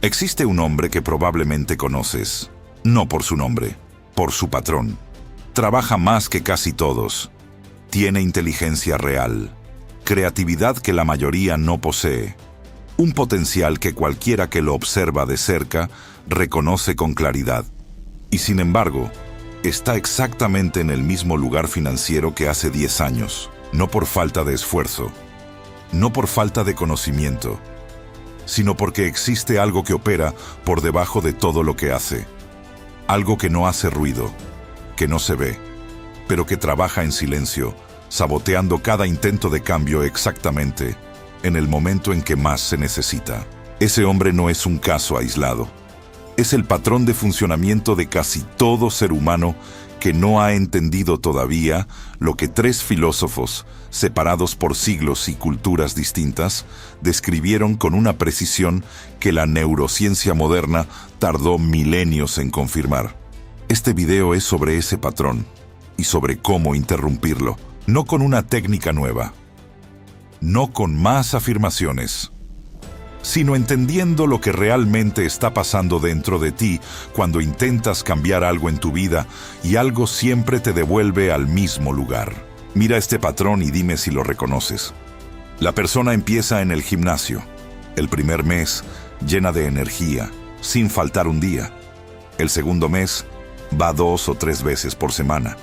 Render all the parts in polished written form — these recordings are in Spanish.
Existe un hombre que probablemente conoces, no por su nombre, por su patrón. Trabaja más que casi todos. Tiene inteligencia real, creatividad que la mayoría no posee, un potencial que cualquiera que lo observa de cerca reconoce con claridad. Y sin embargo, está exactamente en el mismo lugar financiero que hace 10 años, no por falta de esfuerzo, no por falta de conocimiento, sino porque existe algo que opera por debajo de todo lo que hace. Algo que no hace ruido, que no se ve, pero que trabaja en silencio, saboteando cada intento de cambio exactamente en el momento en que más se necesita. Ese hombre no es un caso aislado. Es el patrón de funcionamiento de casi todo ser humano que no ha entendido todavía lo que 3 filósofos, separados por siglos y culturas distintas, describieron con una precisión que la neurociencia moderna tardó milenios en confirmar. Este video es sobre ese patrón y sobre cómo interrumpirlo, no con una técnica nueva, no con más afirmaciones, sino entendiendo lo que realmente está pasando dentro de ti cuando intentas cambiar algo en tu vida y algo siempre te devuelve al mismo lugar. Mira este patrón y dime si lo reconoces. La persona empieza en el gimnasio. El primer mes, llena de energía, sin faltar un día. El segundo mes, va 2 o 3 veces por semana.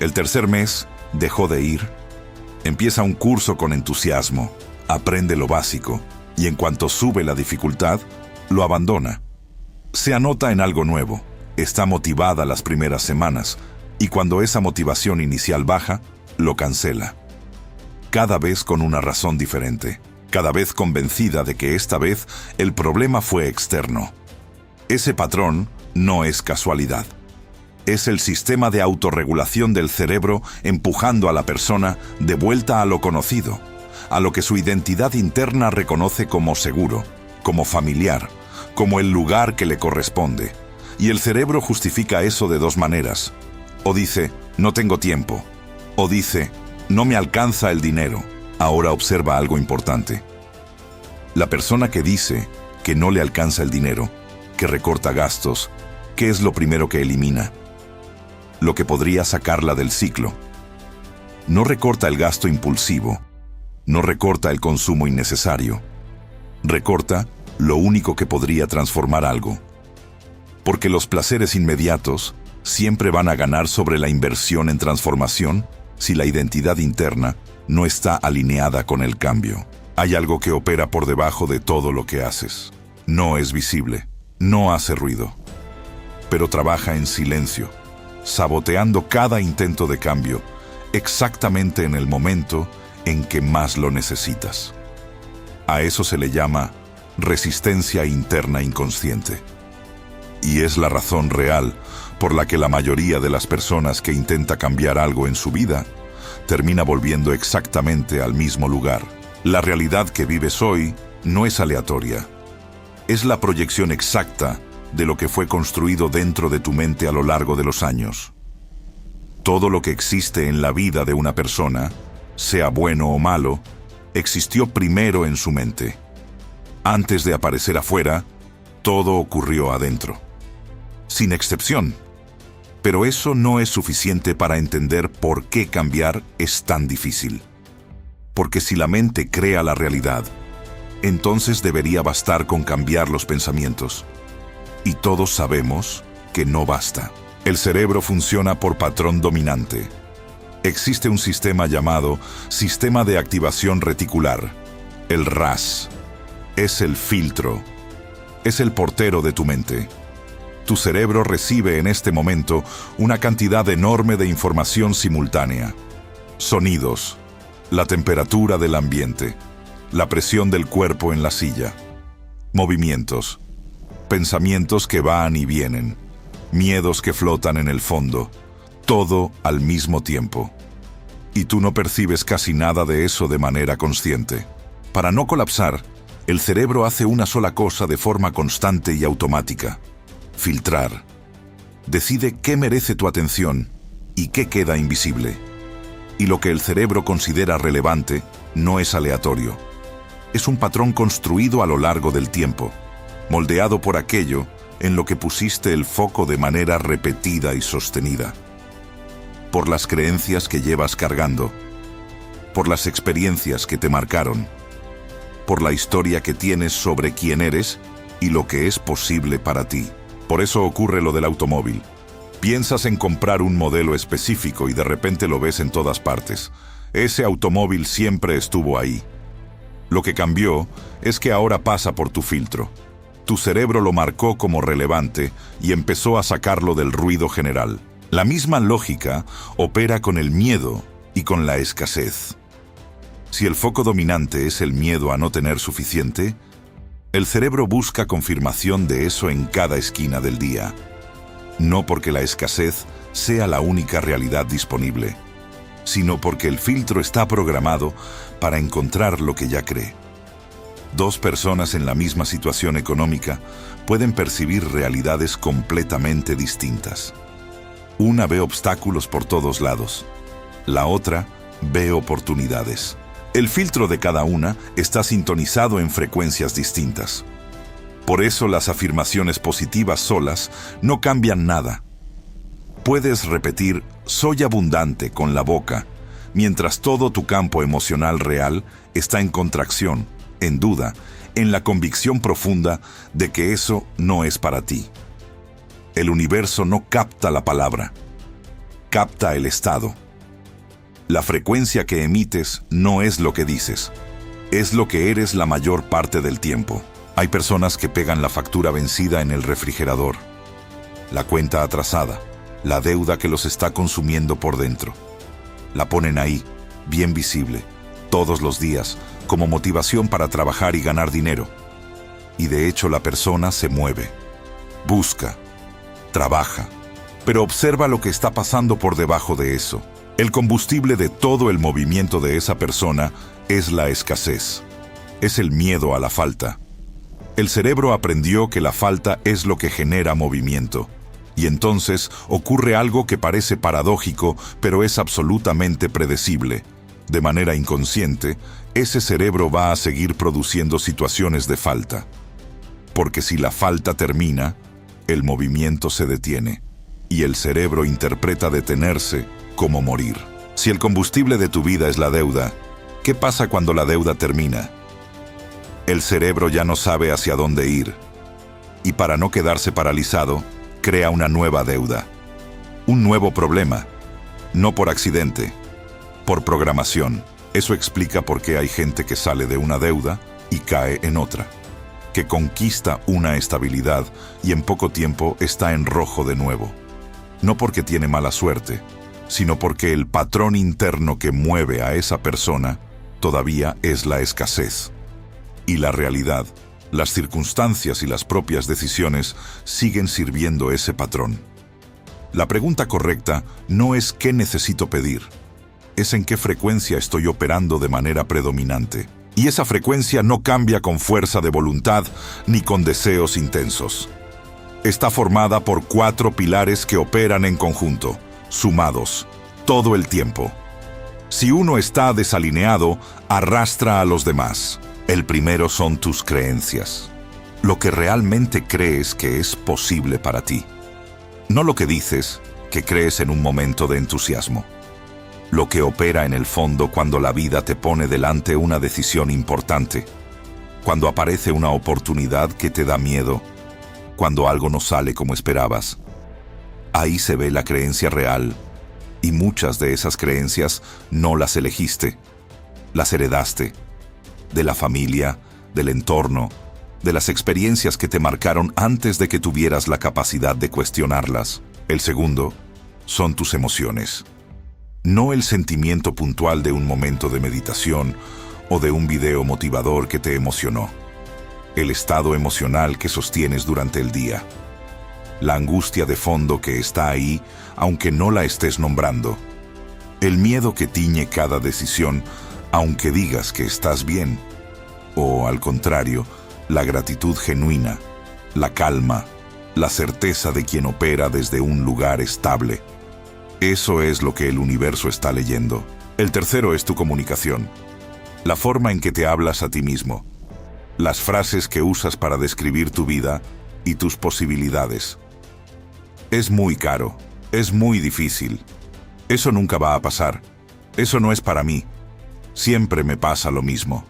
El tercer mes, dejó de ir. Empieza un curso con entusiasmo, aprende lo básico, y en cuanto sube la dificultad, lo abandona. Se anota en algo nuevo, está motivada las primeras semanas, y cuando esa motivación inicial baja, lo cancela. Cada vez con una razón diferente, cada vez convencida de que esta vez el problema fue externo. Ese patrón no es casualidad. Es el sistema de autorregulación del cerebro empujando a la persona de vuelta a lo conocido, a lo que su identidad interna reconoce como seguro, como familiar, como el lugar que le corresponde. Y el cerebro justifica eso de 2 maneras. O dice, no tengo tiempo. O dice, no me alcanza el dinero. Ahora observa algo importante. La persona que dice que no le alcanza el dinero, que recorta gastos, ¿qué es lo primero que elimina? Lo que podría sacarla del ciclo. No recorta el gasto impulsivo. No recorta el consumo innecesario. Recorta lo único que podría transformar algo. Porque los placeres inmediatos siempre van a ganar sobre la inversión en transformación si la identidad interna no está alineada con el cambio. Hay algo que opera por debajo de todo lo que haces. No es visible, no hace ruido, pero trabaja en silencio, saboteando cada intento de cambio, exactamente en el momento en que más lo necesitas. A eso se le llama resistencia interna inconsciente. Y es la razón real por la que la mayoría de las personas que intenta cambiar algo en su vida termina volviendo exactamente al mismo lugar. La realidad que vives hoy no es aleatoria. Es la proyección exacta de lo que fue construido dentro de tu mente a lo largo de los años. Todo lo que existe en la vida de una persona, sea bueno o malo, existió primero en su mente. Antes de aparecer afuera, todo ocurrió adentro. Sin excepción. Pero eso no es suficiente para entender por qué cambiar es tan difícil. Porque si la mente crea la realidad, entonces debería bastar con cambiar los pensamientos. Y todos sabemos que no basta. El cerebro funciona por patrón dominante. Existe un sistema llamado Sistema de Activación Reticular, el RAS. Es el filtro. Es el portero de tu mente. Tu cerebro recibe en este momento una cantidad enorme de información simultánea. Sonidos, la temperatura del ambiente, la presión del cuerpo en la silla, movimientos, pensamientos que van y vienen, miedos que flotan en el fondo, todo al mismo tiempo. Y tú no percibes casi nada de eso de manera consciente. Para no colapsar, el cerebro hace una sola cosa de forma constante y automática: filtrar. Decide qué merece tu atención y qué queda invisible. Y lo que el cerebro considera relevante no es aleatorio. Es un patrón construido a lo largo del tiempo. moldeado por aquello en lo que pusiste el foco de manera repetida y sostenida, por las creencias que llevas cargando, por las experiencias que te marcaron, por la historia que tienes sobre quién eres y lo que es posible para ti. Por eso ocurre lo del automóvil. Piensas en comprar un modelo específico y de repente lo ves en todas partes. Ese automóvil siempre estuvo ahí. Lo que cambió es que ahora pasa por tu filtro. Tu cerebro lo marcó como relevante y empezó a sacarlo del ruido general. La misma lógica opera con el miedo y con la escasez. Si el foco dominante es el miedo a no tener suficiente, el cerebro busca confirmación de eso en cada esquina del día. No porque la escasez sea la única realidad disponible, sino porque el filtro está programado para encontrar lo que ya cree. Dos personas en la misma situación económica pueden percibir realidades completamente distintas. Una ve obstáculos por todos lados, la otra ve oportunidades. El filtro de cada una está sintonizado en frecuencias distintas. Por eso las afirmaciones positivas solas no cambian nada. Puedes repetir «soy abundante» con la boca, mientras todo tu campo emocional real está en contracción, en duda, en la convicción profunda de que eso no es para ti. El universo no capta la palabra, capta el estado. La frecuencia que emites no es lo que dices, es lo que eres la mayor parte del tiempo. Hay personas que pegan la factura vencida en el refrigerador, la cuenta atrasada, la deuda que los está consumiendo por dentro. La ponen ahí, bien visible, todos los días, como motivación para trabajar y ganar dinero. Y de hecho la persona se mueve, busca, trabaja, pero observa lo que está pasando por debajo de eso. El combustible de todo el movimiento de esa persona es la escasez, es el miedo a la falta. El cerebro aprendió que la falta es lo que genera movimiento. Y entonces ocurre algo que parece paradójico, pero es absolutamente predecible. De manera inconsciente, ese cerebro va a seguir produciendo situaciones de falta. Porque si la falta termina, el movimiento se detiene. Y el cerebro interpreta detenerse como morir. Si el combustible de tu vida es la deuda, ¿qué pasa cuando la deuda termina? El cerebro ya no sabe hacia dónde ir. Y para no quedarse paralizado, crea una nueva deuda, un nuevo problema, no por accidente, por programación. Eso explica por qué hay gente que sale de una deuda y cae en otra, que conquista una estabilidad y en poco tiempo está en rojo de nuevo. No porque tiene mala suerte, sino porque el patrón interno que mueve a esa persona todavía es la escasez. Y la realidad, las circunstancias y las propias decisiones siguen sirviendo ese patrón. La pregunta correcta no es ¿qué necesito pedir? Es en qué frecuencia estoy operando de manera predominante. Y esa frecuencia no cambia con fuerza de voluntad ni con deseos intensos. Está formada por 4 pilares que operan en conjunto, sumados, todo el tiempo. Si uno está desalineado, arrastra a los demás. El primero son tus creencias. Lo que realmente crees que es posible para ti. No lo que dices, que crees en un momento de entusiasmo. Lo que opera en el fondo cuando la vida te pone delante una decisión importante. Cuando aparece una oportunidad que te da miedo. Cuando algo no sale como esperabas. Ahí se ve la creencia real. Y muchas de esas creencias no las elegiste. Las heredaste. De la familia, del entorno, de las experiencias que te marcaron antes de que tuvieras la capacidad de cuestionarlas. El segundo son tus emociones. No el sentimiento puntual de un momento de meditación o de un video motivador que te emocionó. El estado emocional que sostienes durante el día. La angustia de fondo que está ahí, aunque no la estés nombrando. El miedo que tiñe cada decisión, aunque digas que estás bien, o al contrario, la gratitud genuina, la calma, la certeza de quien opera desde un lugar estable. Eso es lo que el universo está leyendo. El tercero es tu comunicación, la forma en que te hablas a ti mismo. las frases que usas para describir tu vida y tus posibilidades. Es muy caro, es muy difícil. Eso nunca va a pasar. Eso no es para mí. Siempre me pasa lo mismo.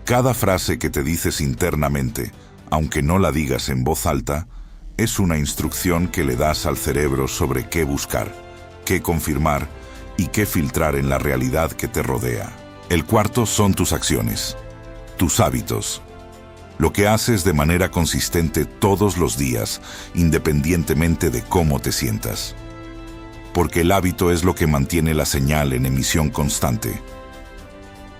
Cada frase que te dices internamente, aunque no la digas en voz alta, es una instrucción que le das al cerebro sobre qué buscar, qué confirmar y qué filtrar en la realidad que te rodea. El cuarto son tus acciones, tus hábitos. Lo que haces de manera consistente todos los días, independientemente de cómo te sientas. Porque el hábito es lo que mantiene la señal en emisión constante.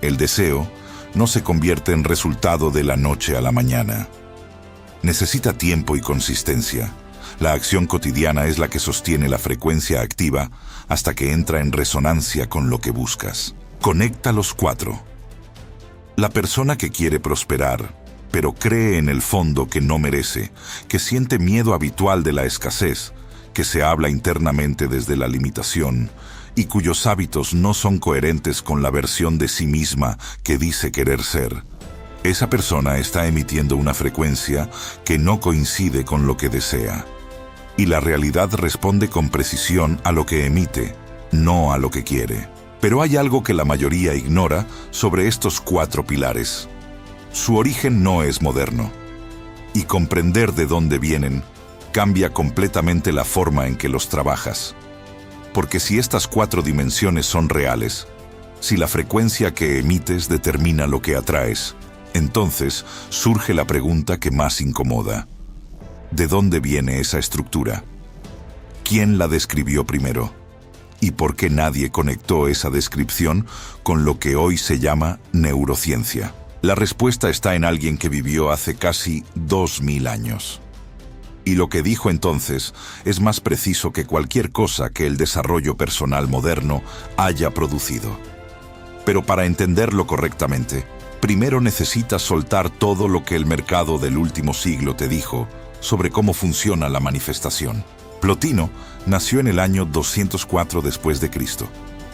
El deseo no se convierte en resultado de la noche a la mañana. Necesita tiempo y consistencia. La acción cotidiana es la que sostiene la frecuencia activa hasta que entra en resonancia con lo que buscas. Conecta los cuatro. La persona que quiere prosperar, pero cree en el fondo que no merece, que siente miedo habitual de la escasez, que se habla internamente desde la limitación y cuyos hábitos no son coherentes con la versión de sí misma que dice querer ser. Esa persona está emitiendo una frecuencia que no coincide con lo que desea. Y la realidad responde con precisión a lo que emite, no a lo que quiere. Pero hay algo que la mayoría ignora sobre estos cuatro pilares. Su origen no es moderno. Y comprender de dónde vienen cambia completamente la forma en que los trabajas. Porque si estas cuatro dimensiones son reales, si la frecuencia que emites determina lo que atraes, entonces surge la pregunta que más incomoda. ¿De dónde viene esa estructura? ¿Quién la describió primero? ¿Y por qué nadie conectó esa descripción con lo que hoy se llama neurociencia? La respuesta está en alguien que vivió hace casi 2000 años. Y lo que dijo entonces es más preciso que cualquier cosa que el desarrollo personal moderno haya producido. Pero para entenderlo correctamente, primero necesitas soltar todo lo que el mercado del último siglo te dijo sobre cómo funciona la manifestación. Plotino nació en el año 204 después de Cristo.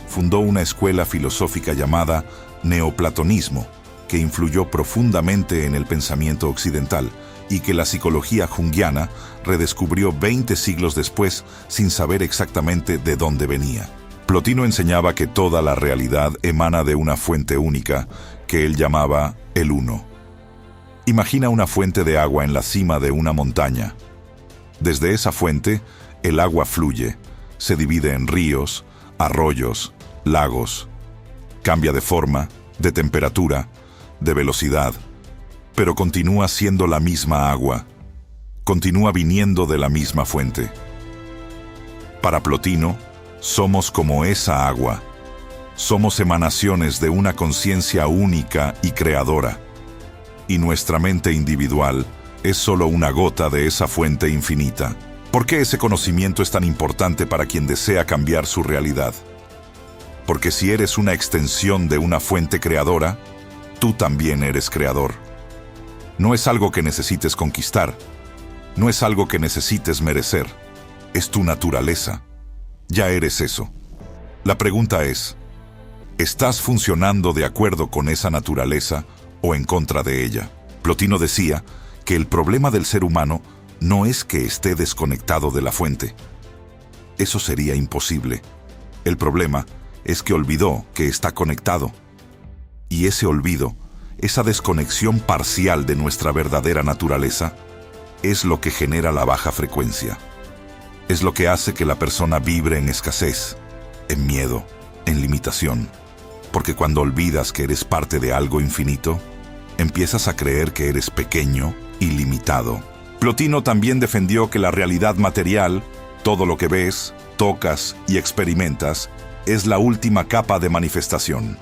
Fundó una escuela filosófica llamada neoplatonismo, que influyó profundamente en el pensamiento occidental y que la psicología junguiana redescubrió 20 siglos después sin saber exactamente de dónde venía. Plotino enseñaba que toda la realidad emana de una fuente única que él llamaba el Uno. Imagina una fuente de agua en la cima de una montaña. Desde esa fuente, el agua fluye, se divide en ríos, arroyos, lagos. Cambia de forma, de temperatura, de velocidad, pero continúa siendo la misma agua. Continúa viniendo de la misma fuente. Para Plotino, somos como esa agua. Somos emanaciones de una conciencia única y creadora. Y nuestra mente individual es solo una gota de esa fuente infinita. ¿Por qué ese conocimiento es tan importante para quien desea cambiar su realidad? Porque si eres una extensión de una fuente creadora, tú también eres creador. No es algo que necesites conquistar. No es algo que necesites merecer. Es tu naturaleza. Ya eres eso. La pregunta es, ¿estás funcionando de acuerdo con esa naturaleza o en contra de ella? Plotino decía que el problema del ser humano no es que esté desconectado de la fuente. Eso sería imposible. El problema es que olvidó que está conectado. Y ese olvido, esa desconexión parcial de nuestra verdadera naturaleza, es lo que genera la baja frecuencia. Es lo que hace que la persona vibre en escasez, en miedo, en limitación. Porque cuando olvidas que eres parte de algo infinito, empiezas a creer que eres pequeño y limitado. Plotino también defendió que la realidad material, todo lo que ves, tocas y experimentas, es la última capa de manifestación.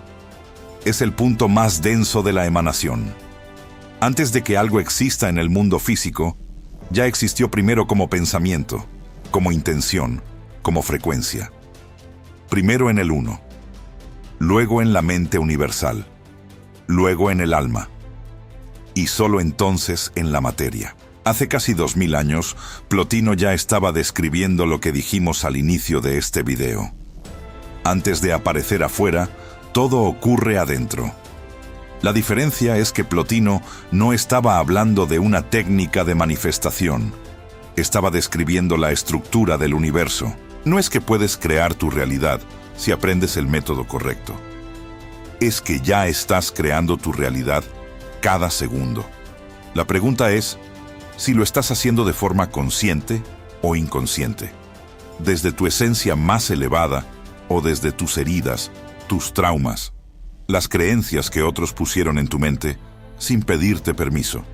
Es el punto más denso de la emanación. Antes de que algo exista en el mundo físico, ya existió primero como pensamiento, como intención, como frecuencia. Primero en el uno, luego en la mente universal, luego en el alma, y solo entonces en la materia. Hace casi 2000 años, Plotino ya estaba describiendo lo que dijimos al inicio de este video. Antes de aparecer afuera, todo ocurre adentro. La diferencia es que Plotino no estaba hablando de una técnica de manifestación. Estaba describiendo la estructura del universo. No es que puedes crear tu realidad si aprendes el método correcto. Es que ya estás creando tu realidad cada segundo. La pregunta es si lo estás haciendo de forma consciente o inconsciente, desde tu esencia más elevada o desde tus heridas, tus traumas, las creencias que otros pusieron en tu mente sin pedirte permiso.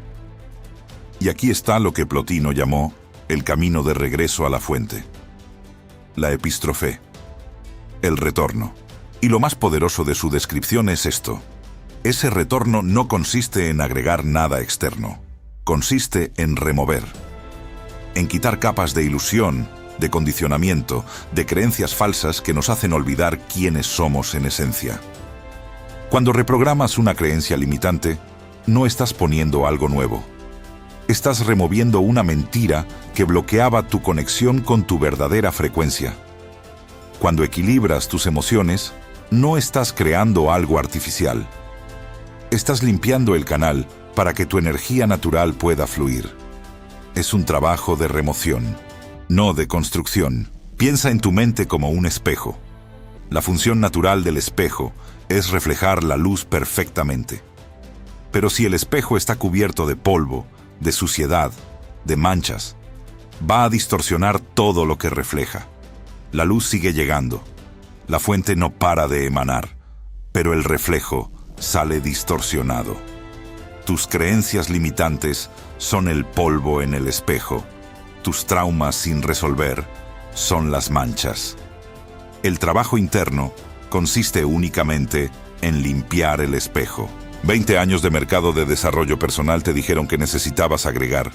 Y aquí está lo que Plotino llamó el camino de regreso a la fuente. La epístrofe, el retorno. Y lo más poderoso de su descripción es esto. Ese retorno no consiste en agregar nada externo. Consiste en remover, en quitar capas de ilusión, de condicionamiento, de creencias falsas que nos hacen olvidar quiénes somos en esencia. Cuando reprogramas una creencia limitante, no estás poniendo algo nuevo. Estás removiendo una mentira que bloqueaba tu conexión con tu verdadera frecuencia. Cuando equilibras tus emociones, no estás creando algo artificial. Estás limpiando el canal para que tu energía natural pueda fluir. Es un trabajo de remoción, no de construcción. Piensa en tu mente como un espejo. La función natural del espejo es reflejar la luz perfectamente. Pero si el espejo está cubierto de polvo, de suciedad, de manchas, va a distorsionar todo lo que refleja. La luz sigue llegando. La fuente no para de emanar, pero el reflejo sale distorsionado. Tus creencias limitantes son el polvo en el espejo. Tus traumas sin resolver son las manchas. El trabajo interno consiste únicamente en limpiar el espejo. 20 años de mercado de desarrollo personal te dijeron que necesitabas agregar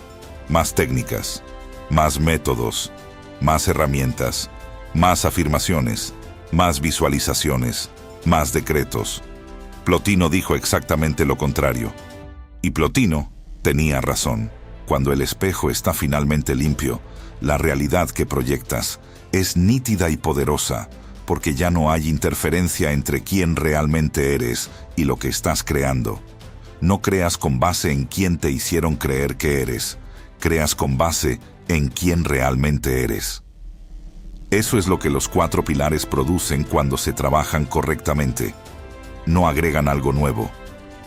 más técnicas, más métodos, más herramientas, más afirmaciones, más visualizaciones, más decretos. Plotino dijo exactamente lo contrario. Y Plotino tenía razón. Cuando el espejo está finalmente limpio, la realidad que proyectas es nítida y poderosa, porque ya no hay interferencia entre quién realmente eres y lo que estás creando. No creas con base en quién te hicieron creer que eres, creas con base en quién realmente eres. Eso es lo que los 4 pilares producen cuando se trabajan correctamente. No agregan algo nuevo.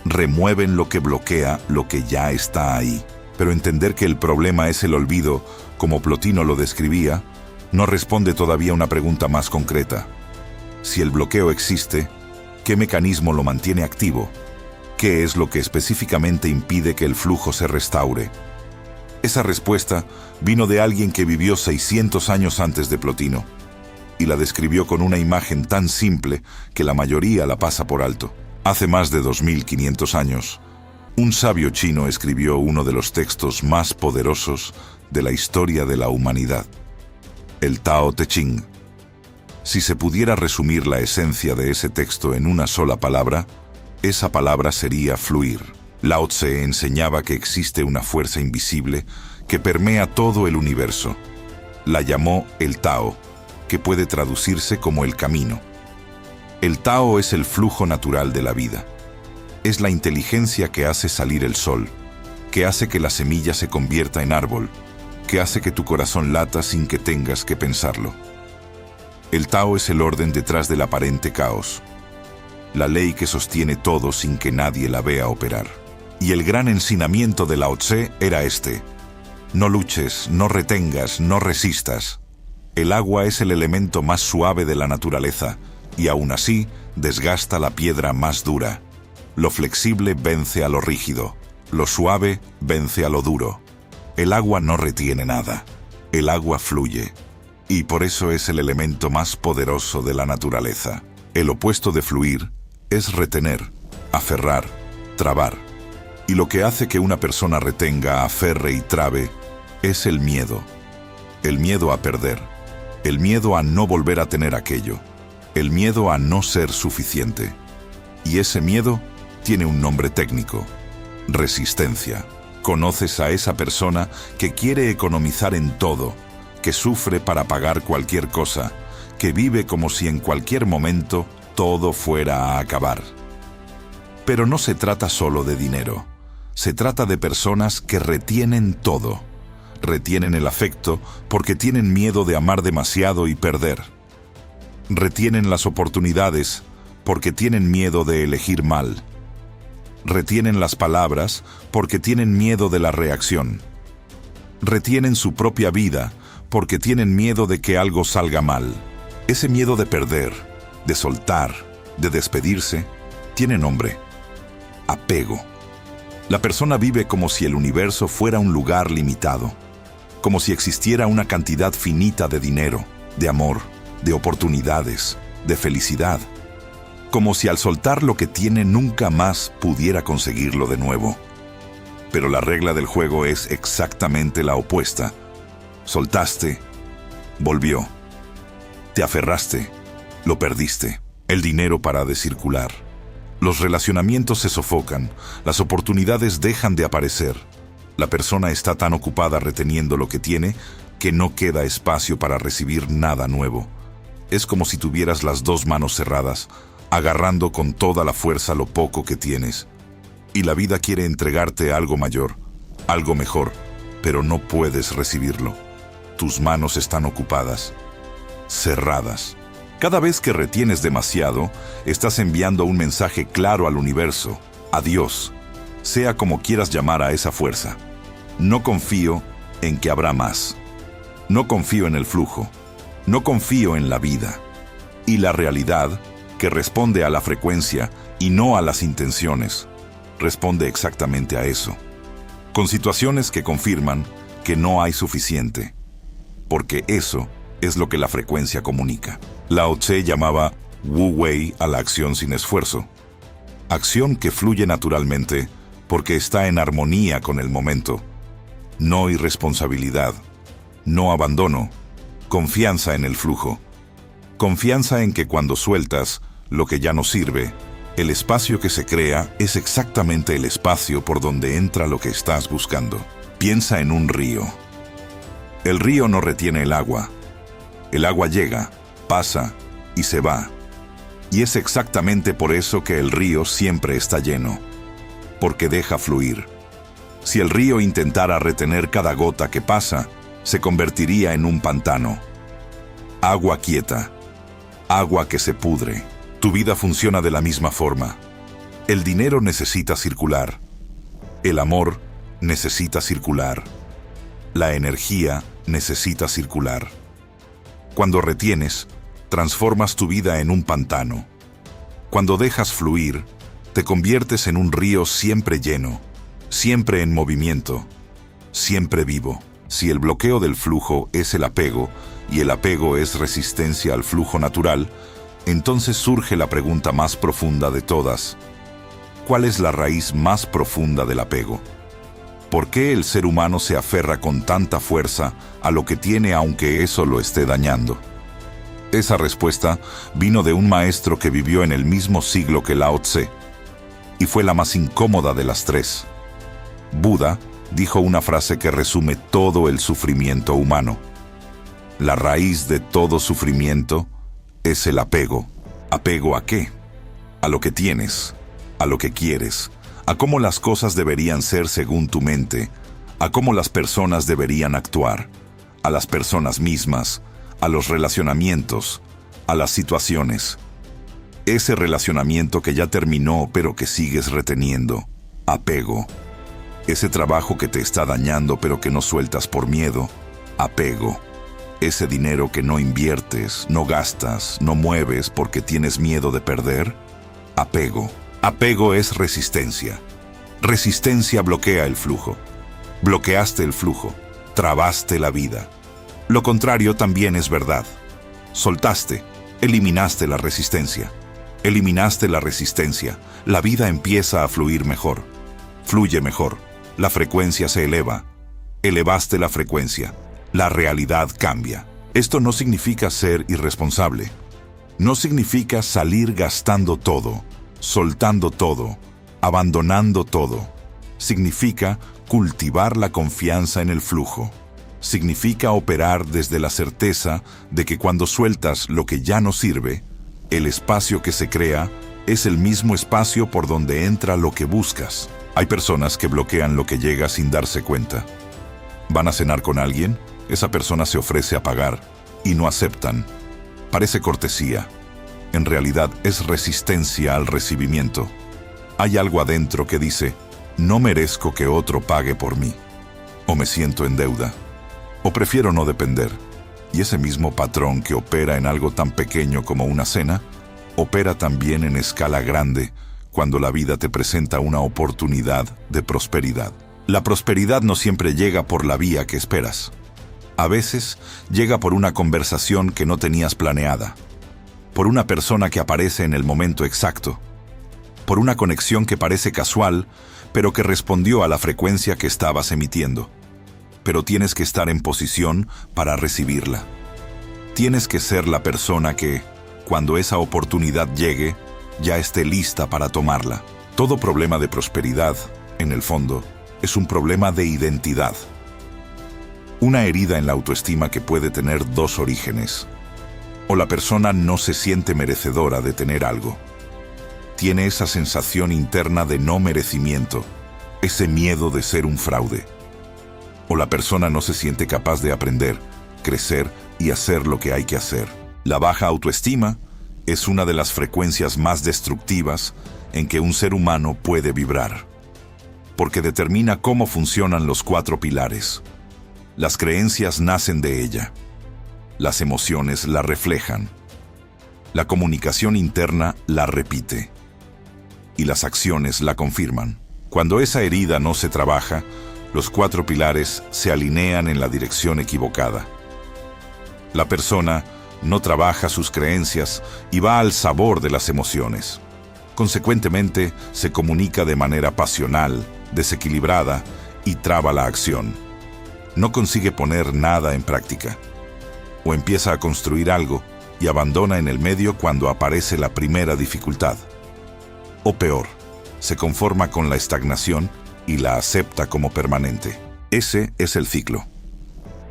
Remueven lo que bloquea lo que ya está ahí. Pero entender que el problema es el olvido, como Plotino lo describía, no responde todavía a una pregunta más concreta. Si el bloqueo existe, ¿qué mecanismo lo mantiene activo? ¿Qué es lo que específicamente impide que el flujo se restaure? Esa respuesta vino de alguien que vivió 600 años antes de Plotino, y la describió con una imagen tan simple que la mayoría la pasa por alto. Hace más de 2500 años, un sabio chino escribió uno de los textos más poderosos de la historia de la humanidad, el Tao Te Ching. Si se pudiera resumir la esencia de ese texto en una sola palabra, esa palabra sería fluir. Lao Tse enseñaba que existe una fuerza invisible que permea todo el universo. La llamó el Tao, que puede traducirse como el camino. El Tao es el flujo natural de la vida. Es la inteligencia que hace salir el sol, que hace que la semilla se convierta en árbol, que hace que tu corazón lata sin que tengas que pensarlo. El Tao es el orden detrás del aparente caos, la ley que sostiene todo sin que nadie la vea operar. Y el gran ensinamiento de Lao Tse era este: no luches, no retengas, no resistas. El agua es el elemento más suave de la naturaleza, y aún así desgasta la piedra más dura. Lo flexible vence a lo rígido, lo suave vence a lo duro. El agua no retiene nada, el agua fluye, y por eso es el elemento más poderoso de la naturaleza. El opuesto de fluir es retener, aferrar, trabar. Y lo que hace que una persona retenga, aferre y trabe es el miedo a perder, el miedo a no volver a tener aquello, el miedo a no ser suficiente. Y ese miedo tiene un nombre técnico: resistencia. Conoces a esa persona que quiere economizar en todo, que sufre para pagar cualquier cosa, que vive como si en cualquier momento todo fuera a acabar. Pero no se trata solo de dinero. Se trata de personas que retienen todo. Retienen el afecto porque tienen miedo de amar demasiado y perder. Retienen las oportunidades porque tienen miedo de elegir mal. Retienen las palabras porque tienen miedo de la reacción. Retienen su propia vida porque tienen miedo de que algo salga mal. Ese miedo de perder, de soltar, de despedirse, tiene nombre: apego. La persona vive como si el universo fuera un lugar limitado, como si existiera una cantidad finita de dinero, de amor, de oportunidades, de felicidad, como si al soltar lo que tiene nunca más pudiera conseguirlo de nuevo. Pero la regla del juego es exactamente la opuesta. Soltaste, volvió. Te aferraste, lo perdiste. El dinero para de circular. Los relacionamientos se sofocan, las oportunidades dejan de aparecer. La persona está tan ocupada reteniendo lo que tiene que no queda espacio para recibir nada nuevo. Es como si tuvieras las dos manos cerradas, agarrando con toda la fuerza lo poco que tienes. Y la vida quiere entregarte algo mayor, algo mejor, pero no puedes recibirlo. Tus manos están ocupadas, cerradas. Cada vez que retienes demasiado, estás enviando un mensaje claro al universo, a Dios, sea como quieras llamar a esa fuerza. No confío en que habrá más. No confío en el flujo. No confío en la vida. Y la realidad, que responde a la frecuencia y no a las intenciones, responde exactamente a eso, con situaciones que confirman que no hay suficiente, porque eso es lo que la frecuencia comunica. Lao Tse llamaba Wu Wei a la acción sin esfuerzo, acción que fluye naturalmente porque está en armonía con el momento, no irresponsabilidad, no abandono, confianza en el flujo, confianza en que cuando sueltas lo que ya no sirve, el espacio que se crea es exactamente el espacio por donde entra lo que estás buscando. Piensa en un río. El río no retiene el agua. El agua llega, pasa y se va. Y es exactamente por eso que el río siempre está lleno, porque deja fluir. Si el río intentara retener cada gota que pasa, se convertiría en un pantano. Agua quieta, agua que se pudre. Tu vida funciona de la misma forma. El dinero necesita circular. El amor necesita circular. La energía necesita circular. Cuando retienes, transformas tu vida en un pantano. Cuando dejas fluir, te conviertes en un río siempre lleno, siempre en movimiento, siempre vivo. Si el bloqueo del flujo es el apego, y el apego es resistencia al flujo natural, entonces surge la pregunta más profunda de todas. ¿Cuál es la raíz más profunda del apego? ¿Por qué el ser humano se aferra con tanta fuerza a lo que tiene aunque eso lo esté dañando? Esa respuesta vino de un maestro que vivió en el mismo siglo que Lao Tse, y fue la más incómoda de las tres. Buda dijo una frase que resume todo el sufrimiento humano. La raíz de todo sufrimiento es el apego. ¿Apego a qué? A lo que tienes, a lo que quieres, a cómo las cosas deberían ser según tu mente, a cómo las personas deberían actuar, a las personas mismas, a los relacionamientos, a las situaciones. Ese relacionamiento que ya terminó pero que sigues reteniendo. Apego. Ese trabajo que te está dañando pero que no sueltas por miedo. Apego. Ese dinero que no inviertes, no gastas, no mueves porque tienes miedo de perder. Apego. Apego es resistencia. Resistencia bloquea el flujo. Bloqueaste el flujo. Trabaste la vida. Lo contrario también es verdad. Soltaste. Eliminaste la resistencia. Eliminaste la resistencia. La vida empieza a fluir mejor. Fluye mejor. La frecuencia se eleva. Elevaste la frecuencia. La realidad cambia. Esto no significa ser irresponsable. No significa salir gastando todo, soltando todo, abandonando todo. Significa cultivar la confianza en el flujo. Significa operar desde la certeza de que cuando sueltas lo que ya no sirve, el espacio que se crea Es el mismo espacio por donde entra lo que buscas. Hay personas que bloquean lo que llega sin darse cuenta. Van a cenar con alguien, esa persona se ofrece a pagar y no aceptan. Parece cortesía. En realidad es resistencia al recibimiento. Hay algo adentro que dice, no merezco que otro pague por mí. O me siento en deuda. O prefiero no depender. Y ese mismo patrón que opera en algo tan pequeño como una cena, opera también en escala grande cuando la vida te presenta una oportunidad de prosperidad. La prosperidad no siempre llega por la vía que esperas. A veces llega por una conversación que no tenías planeada, por una persona que aparece en el momento exacto, por una conexión que parece casual, pero que respondió a la frecuencia que estabas emitiendo. Pero tienes que estar en posición para recibirla. Tienes que ser la persona que, cuando esa oportunidad llegue, ya esté lista para tomarla. Todo problema de prosperidad, en el fondo, es un problema de identidad. Una herida en la autoestima que puede tener dos orígenes. O la persona no se siente merecedora de tener algo. Tiene esa sensación interna de no merecimiento, ese miedo de ser un fraude. O la persona no se siente capaz de aprender, crecer y hacer lo que hay que hacer. La baja autoestima es una de las frecuencias más destructivas en que un ser humano puede vibrar, porque determina cómo funcionan los 4 pilares. Las creencias nacen de ella. Las emociones la reflejan. La comunicación interna la repite. Y las acciones la confirman. Cuando esa herida no se trabaja, los 4 pilares se alinean en la dirección equivocada. La persona no trabaja sus creencias y va al sabor de las emociones. Consecuentemente, se comunica de manera pasional, desequilibrada y traba la acción. No consigue poner nada en práctica. O empieza a construir algo y abandona en el medio cuando aparece la primera dificultad. O peor, se conforma con la estagnación y la acepta como permanente. Ese es el ciclo.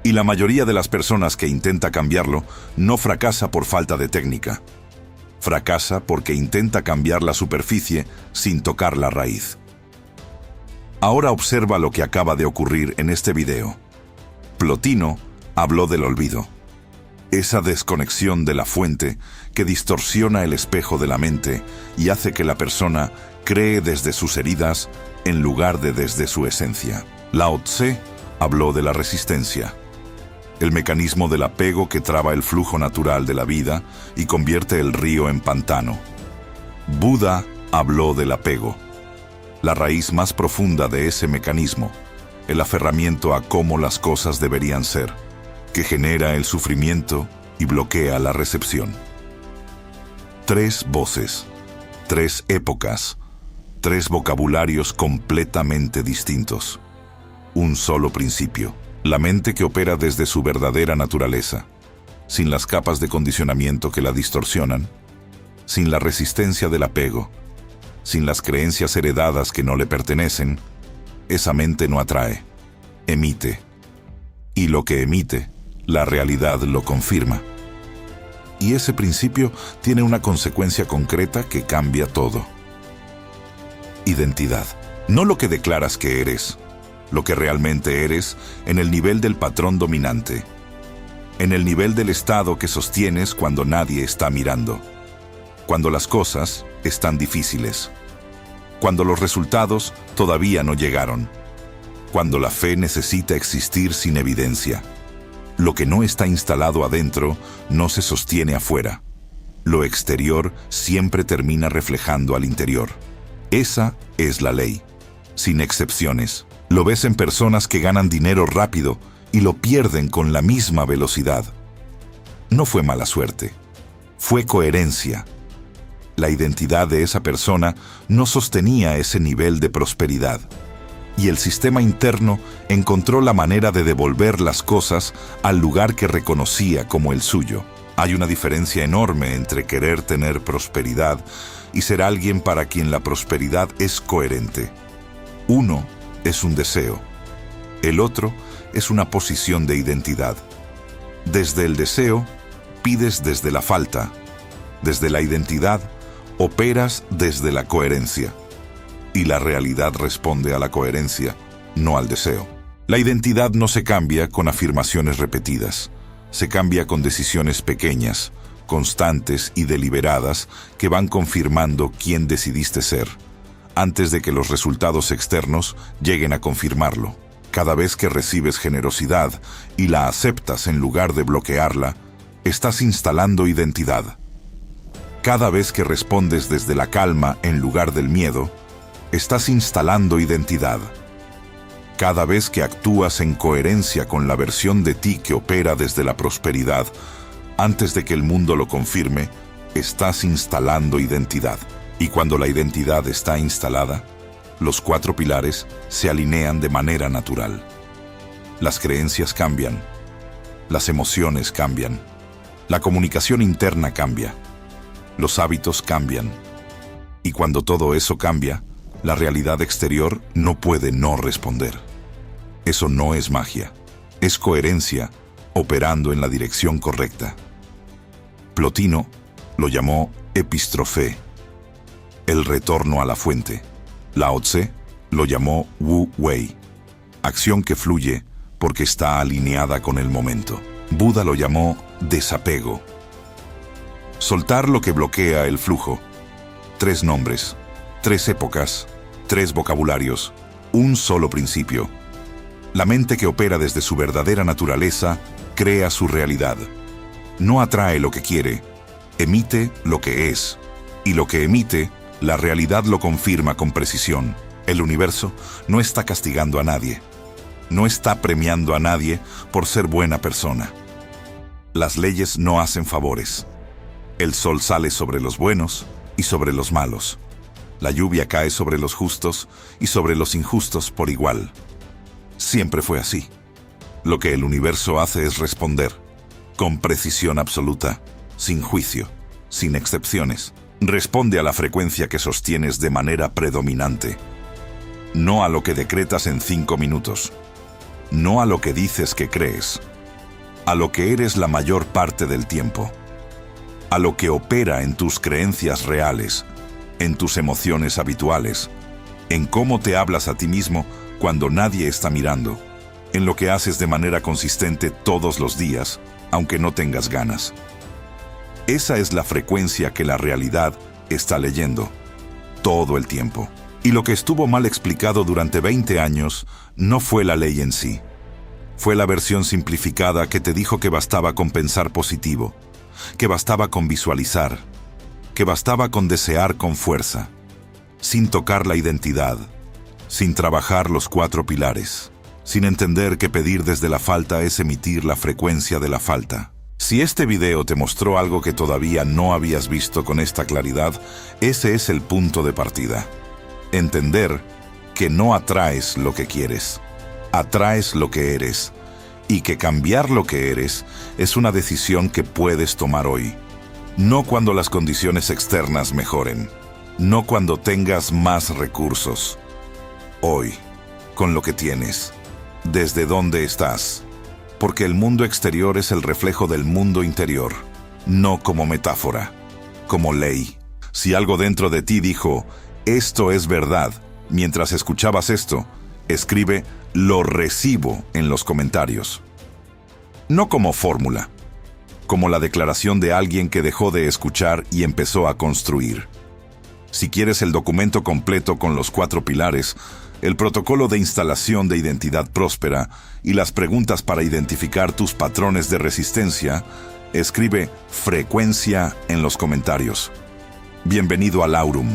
Y la mayoría de las personas que intenta cambiarlo no fracasa por falta de técnica. Fracasa porque intenta cambiar la superficie sin tocar la raíz. Ahora observa lo que acaba de ocurrir en este video. Plotino habló del olvido. Esa desconexión de la fuente que distorsiona el espejo de la mente y hace que la persona cree desde sus heridas en lugar de desde su esencia. Lao Tse habló de la resistencia, el mecanismo del apego que traba el flujo natural de la vida y convierte el río en pantano. Buda habló del apego, la raíz más profunda de ese mecanismo, el aferramiento a cómo las cosas deberían ser, que genera el sufrimiento y bloquea la recepción. 3 voces, 3 épocas, 3 vocabularios completamente distintos. Un solo principio, la mente que opera desde su verdadera naturaleza, sin las capas de condicionamiento que la distorsionan, sin la resistencia del apego, sin las creencias heredadas que no le pertenecen. Esa mente no atrae, emite. Y lo que emite, la realidad lo confirma. Y ese principio tiene una consecuencia concreta que cambia todo. Identidad. No lo que declaras que eres, lo que realmente eres en el nivel del patrón dominante, en el nivel del estado que sostienes cuando nadie está mirando, cuando las cosas están difíciles, cuando los resultados todavía no llegaron, cuando la fe necesita existir sin evidencia. Lo que no está instalado adentro no se sostiene afuera. Lo exterior siempre termina reflejando al interior. Esa es la ley, sin excepciones. Lo ves en personas que ganan dinero rápido y lo pierden con la misma velocidad. No fue mala suerte, fue coherencia. La identidad de esa persona no sostenía ese nivel de prosperidad. Y el sistema interno encontró la manera de devolver las cosas al lugar que reconocía como el suyo. Hay una diferencia enorme entre querer tener prosperidad y ser alguien para quien la prosperidad es coherente. Uno es un deseo. El otro es una posición de identidad. Desde el deseo, pides desde la falta. Desde la identidad, Operas desde la coherencia. Y la realidad responde a la coherencia, no al deseo. La identidad no se cambia con afirmaciones repetidas. Se cambia con decisiones pequeñas, constantes y deliberadas que van confirmando quién decidiste ser, antes de que los resultados externos lleguen a confirmarlo. Cada vez que recibes generosidad y la aceptas en lugar de bloquearla, estás instalando identidad. Cada vez que respondes desde la calma en lugar del miedo, estás instalando identidad. Cada vez que actúas en coherencia con la versión de ti que opera desde la prosperidad, antes de que el mundo lo confirme, estás instalando identidad. Y cuando la identidad está instalada, los 4 pilares se alinean de manera natural. Las creencias cambian, las emociones cambian, la comunicación interna cambia, los hábitos cambian. Y cuando todo eso cambia, la realidad exterior no puede no responder. Eso no es magia, es coherencia operando en la dirección correcta. Plotino lo llamó epistrofé, el retorno a la fuente. Lao Tse lo llamó Wu Wei, acción que fluye porque está alineada con el momento. Buda lo llamó desapego, soltar lo que bloquea el flujo. 3 nombres, 3 épocas, 3 vocabularios, un solo principio. La mente que opera desde su verdadera naturaleza crea su realidad. No atrae lo que quiere, emite lo que es. Y lo que emite, la realidad lo confirma con precisión. El universo no está castigando a nadie. No está premiando a nadie por ser buena persona. Las leyes no hacen favores. El sol sale sobre los buenos y sobre los malos. La lluvia cae sobre los justos y sobre los injustos por igual. Siempre fue así. Lo que el universo hace es responder, con precisión absoluta, sin juicio, sin excepciones. Responde a la frecuencia que sostienes de manera predominante. No a lo que decretas en 5 minutos. No a lo que dices que crees. A lo que eres la mayor parte del tiempo. A lo que opera en tus creencias reales, en tus emociones habituales, en cómo te hablas a ti mismo cuando nadie está mirando, en lo que haces de manera consistente todos los días, aunque no tengas ganas. Esa es la frecuencia que la realidad está leyendo, todo el tiempo. Y lo que estuvo mal explicado durante 20 años no fue la ley en sí. Fue la versión simplificada que te dijo que bastaba con pensar positivo, que bastaba con visualizar, que bastaba con desear con fuerza, sin tocar la identidad, sin trabajar los 4 pilares, sin entender que pedir desde la falta es emitir la frecuencia de la falta. Si este video te mostró algo que todavía no habías visto con esta claridad, ese es el punto de partida. Entender que no atraes lo que quieres, atraes lo que eres, y que cambiar lo que eres es una decisión que puedes tomar hoy. No cuando las condiciones externas mejoren, no cuando tengas más recursos. Hoy, con lo que tienes, desde dónde estás. Porque el mundo exterior es el reflejo del mundo interior, no como metáfora, como ley. Si algo dentro de ti dijo, esto es verdad, mientras escuchabas esto, escribe, lo recibo en los comentarios. No como fórmula, como la declaración de alguien que dejó de escuchar y empezó a construir. Si quieres el documento completo con los 4 pilares, el protocolo de instalación de identidad próspera y las preguntas para identificar tus patrones de resistencia, escribe frecuencia en los comentarios. Bienvenido al Aurum.